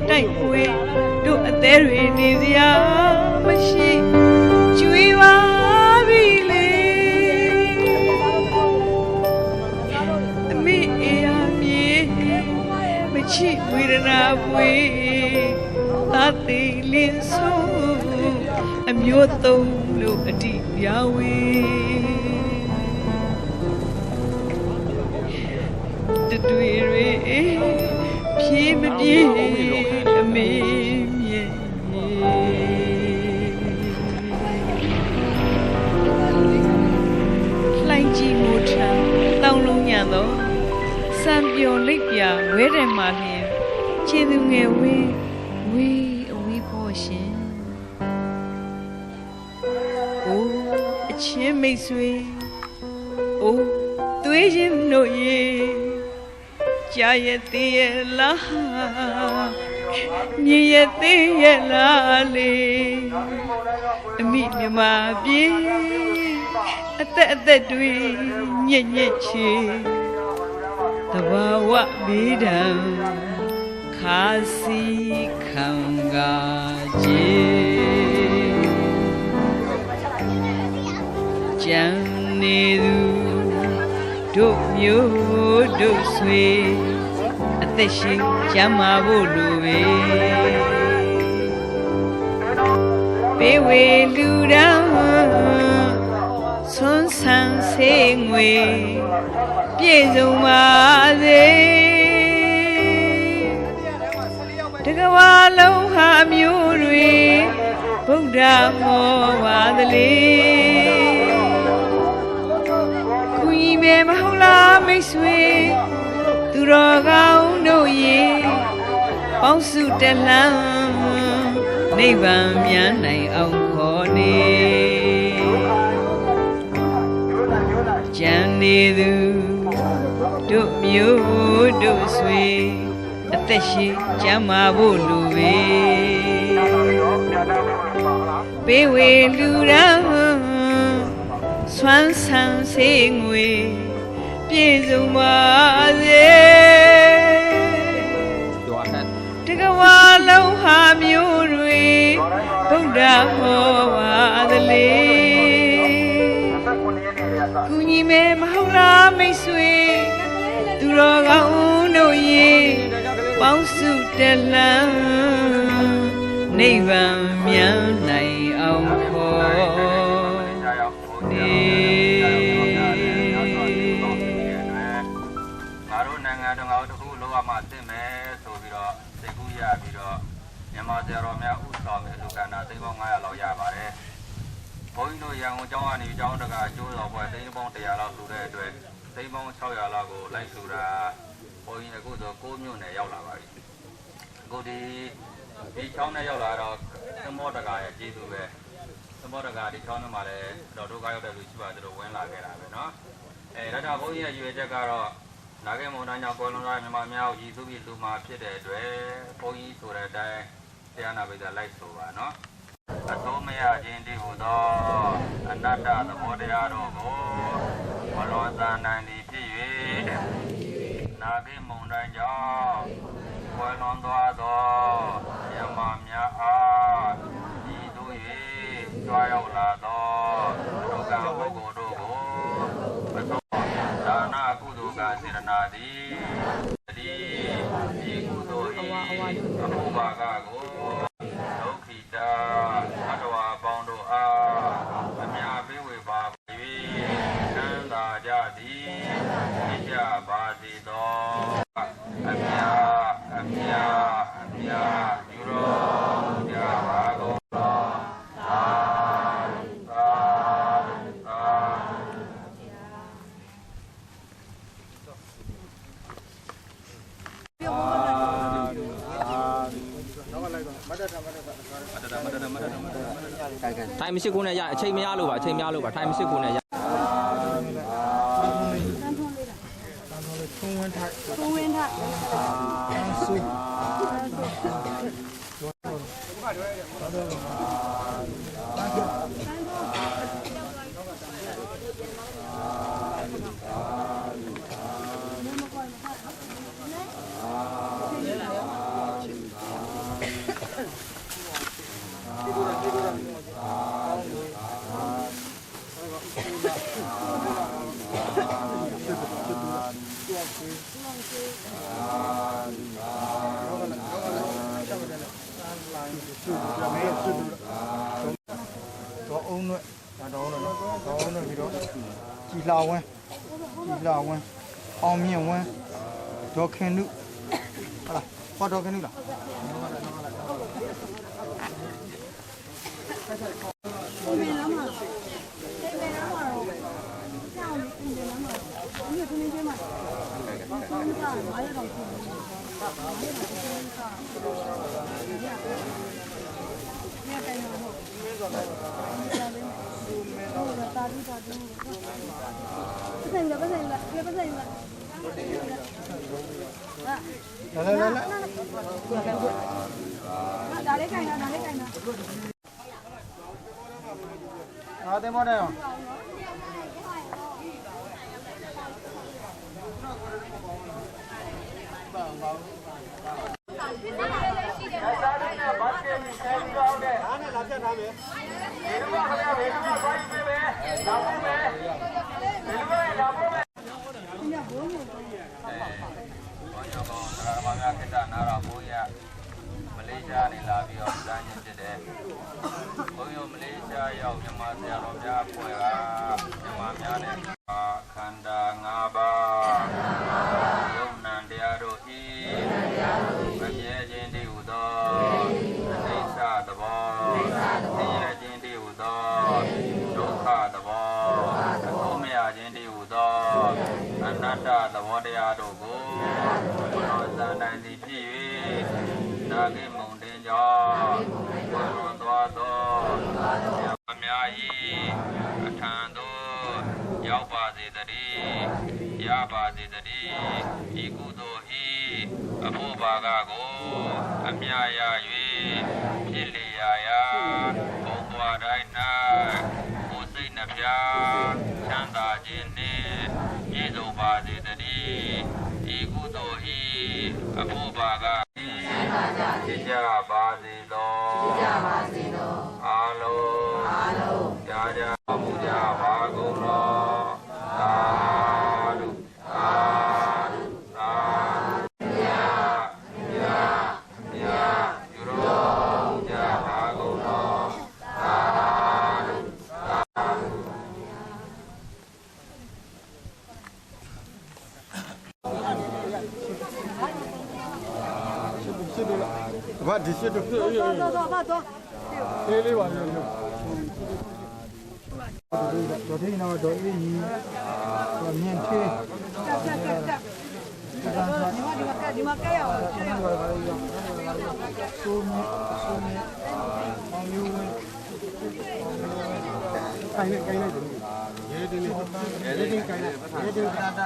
တိုက်ပွဲတို့အသေးတွေနေစရာမရှိကျွေးပါပြီလေအမေအေးရမြေမချစ်ဝေဒနာပွေသာသေးလင်းဆုံးအမျိုးသုံးလို့အတိပြဝေတွေ့ရဖြေးမပြေအမေမြဲလှိုင်းကြီးမိုးထံတောင်းလုံးညံသောစံပျော်လိပ်ပြဝဲတယ်မှလျင်ခြေသူငယ်ဝေးအဝေးဖို့ရှင်အိုးအချင်းမိတ်ဆွေအိုးသွေးချင်းတို့ရေကြာရဲ့သေးရဲ့လားမြည်ရဲ့သေးရဲ့လားလေအမိမြမပြေအသက်တွေညက်ချေတဘာဝဘေးဒံခါစီခံကားကြီးကြံနေသူတို့မျိုးတို့ဆွေအသက်ရှိကျမ်းမာဖို့လိုပဲပေးဝေလူတန်းဆွမ်းဆန်းစေငွေပြည့်စုံပါစေတကဘာလုံးဟာမျိုးတွေဗုဒ္ဓဟောပါသလေမဟုတ်လားမိတ်ဆွေသူတော်ကောင်းတို့ရေပေါင်းစုတလန်းနိဗ္ဗာန်မြန်နိုင်အောင်ခေါ်နေကြံနေသူတို့မျိုးတို့ဆွေအသက်ရှိကျမ်းမာဖို့လိုပဲပေးဝေလူရန်ဆွမ်းဆန်းစေငွေပြည့်စုံပါစေတကဝါလုံးဟာမျိုးတွေဗုဒ္ဓဟောပါသလေကုညီမဲမဟုတ်လားမိတ်ဆွေသူတော်ကောင်းတို့ရေပေါင်းစုတလန်းနိဗ္ဗာန်မြန်နိုင်အောင်ခေါ်နေနိုင်ငံတော်အောင်တခုလောကမှာသိမယ်ဆိုပြီးတော့စိတ်ကူးရပြီးတော့မြန်မာဆရာတော်များဥဆောင်တဲ့လူကန္တာသိန်းပေါင်း900လောက်ရပါတယ်။ဘုန်းကြီးတို့ရန်ကုန်ကျောင်းကနေကျောင်းတကာကျိုးတော်ပွဲသိန်းပေါင်း100လောက်လူတဲ့အတွက်သိန်းပေါင်း600လောက်ကိုလိုက်ဆိုတာဘုန်းကြီးအခုဆို9မြို့နယ်ရောက်လာပါပြီ။အခုဒီချောင်းနဲ့ရောက်လာတော့သမောတကာရဲ့ကျေးဇူးပဲ။သမောတကာဒီချောင်းထဲမှာလည်းတော်တို့ကရောက်တဲ့လူရှိပါသူတို့ဝင်လာခဲ့တာပဲနော်။ဒါကြောင့်ဘုန်းကြီးရဲ့ရွေချက်ကတော့နာဂေမုန်တိုင်းကြောင့်ကွယ်လွန်သွားတဲ့မြန်မာများကိုရည်စူးပြီးလူမှာဖြစ်တဲ့အတွက်ဘုန်းကြီးဆိုတဲ့အတိုင်းတရားနာပိဿလိုက်ဆိုပါနော်အစိုးမရခြင်းတည်းဟူသောအနတ္တသဘောတရားတို့ကိုမလွန်ဆန်နိုင်သည်ဖြစ်၍နာဂေမုန်တိုင်းကြောင့်ကွယ်လွန်သွားသောမြန်မာများအားရည်စူး၍ကြွားရောက်လာသောဒုက္ခပုဂ္ဂိုလ်တို့ကိုဒါနာကုသိုလ်ကစေတနာသည်ဒီကုသိုလ်၏အမှုပါကကိုဒုက္ခိတာအတ္တဝါပေါင်းတို့အားအမြတ်ပေးဝေပါ၍ချမ်းသာကြသည်ဖြစ်ကြပါစေသောအမြတ်ယူတော်ကြပါကုန်သောထိုင်မရှိကိုနဲ့ရအချိန်မရလို့ပါထိုင်မရှိကိုနဲ့ရထုံးဝင်းထဆူ တော့အုံးနဲ့တော့ပြီးတော့ကြည်လာဝန်းအောင်မြင့်ဝန်းဒေါ်ခင်နုဟုတ်လားဟောဒေါ်ခင်နုလားAda mana yang? Malaysia နေလာပြီးတော့စမ်းခြင်းဖြစ်တယ်။ဘုန်းကြီးတို့မလေးရှားရောက်မြန်မာဆရာတော်များအဖွဲ့ကမြန်မာများနဲ့ခန္ဓာ၅ပါးယုံနံတရားတို့ဤမမြဲခြင်းတည်းဟူသောအိဋ္ဌသဘောသိရခြင်းတည်းဟူသောဒုက္ခသဘောအထုံးမရခြင်းတည်းဟူသောအနတ္တသဘောတရားတို့ကိုဘုရားသံတိုင်းသည်ဖြစ်၍နာဂိမုန်တင်ကြောင့်ဘုရားသွားသောအများ၏အထံသို့ရောက်ပါစေတည်းရပါစေတည်းဤကုသိုလ်ဤအဖို့ဘာကကိုအမြရ၍ဖြစ်လျာရာဘုံဘွားတိုင်း၌ကိုယ်စိတ်နှပြချမ်းသာခြင်းနှင့်ပြည့်စုံပါစေတည်းဤကုသိုလ်ဤအဖို့ဘာကဖြစ်ကြပါစေသောအားလုံးကြားကြမှုကြပါကုန်သောသာဓုသာဓုသာမြတ်ယူတော်မူကြပါကုန်သောသာဓုသာဓုဘာဒီရှစ်တို့တော့လေးလေးပါလို့တော့ဒီနောက်တော့အေးကြီးတော့မြင့်သေးဒီမှာကဲရအောင်ဆိုမအောင်ယူဝင်ကိုင်းလိုက်တယ်ရေတင်းကိုင်းလိုက်ရေတင်းကတာတာ